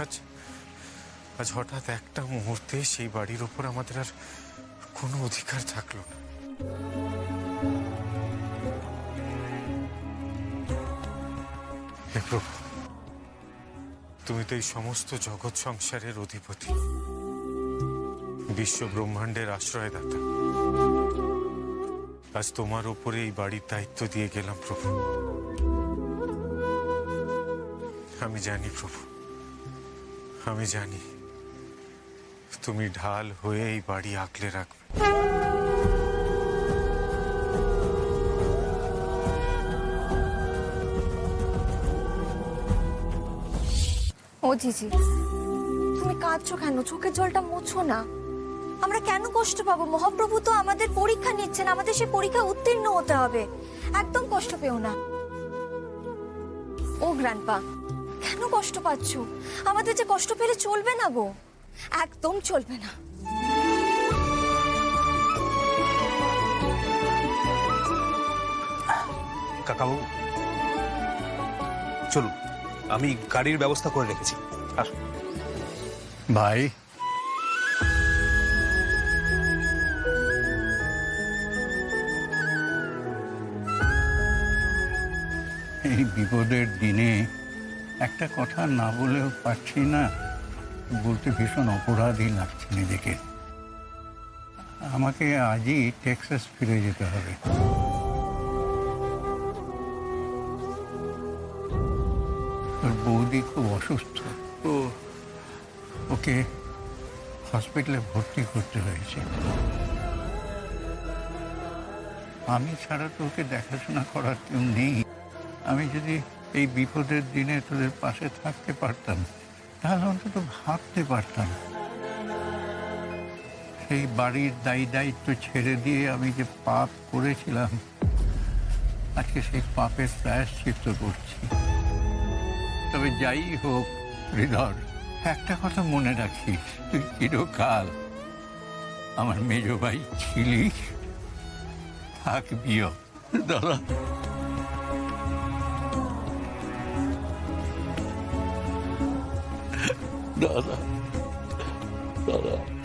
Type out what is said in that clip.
আজ আজ হঠাৎ একটা মুহূর্তে সেই বাড়ির ওপর আমাদের আর কোনো অধিকার থাকলো না। হে প্রভু, তুমি তো এই সমস্ত জগৎ সংসারের অধিপতি, বিশ্ব ব্রহ্মাণ্ডের আশ্রয়দাতা। আজ তোমার উপরে এই বাড়ির দায়িত্ব দিয়ে গেলাম প্রভু। আমি জানি প্রভু, আমি জানি তুমি ঢাল হয়ে এই বাড়ি আগলে রাখবে। ও জিজি, তুমি কাঁদছো কেন? চোখের জলটা মোছো না। আমরা কেন কষ্ট পাবো? মহাপ্রভু তো আমাদের পরীক্ষা নিচ্ছেন, আমাদের সেই পরীক্ষা উত্তীর্ণ হতে হবে। একদম কষ্ট পেও না। ও গ্র্যান্ডপা, কেন কষ্ট পাচ্ছ? আমাদের যে কষ্ট পেলে চলবে না গো, একদম চলবে না। কাকাবাবু চলুন, আমি গাড়ির ব্যবস্থা করে রেখেছি। আসুন। ভাই, এই বিপদের দিনে একটা কথা না বলেও পারছি না, বলতে ভীষণ অপরাধী লাগছে নিজেকে। আমাকে আজই টেক্সাস ফিরে যেতে হবে। তোর বৌদি খুব অসুস্থ, তো ওকে হসপিটালে ভর্তি করতে হয়েছে। আমি ছাড়া তো ওকে দেখাশোনা করার কেউ নেই। আমি যদি এই বিপদের দিনে তোদের পাশে থাকতে পারতাম, তাহলে অন্তত ভাবতে পারতাম। সেই বাড়ির দায়িত্ব ছেড়ে দিয়ে আমি যে পাপ করেছিলাম, আজকে সেই পাপের প্রায়শ্চিত্ত করছি। তবে যাই হোক হৃদয়, একটা কথা মনে রাখিস, তুই চিরকাল আমার মেজ ভাই ছিলিস, থাকবিও। দাদা, দাদা, দাদা।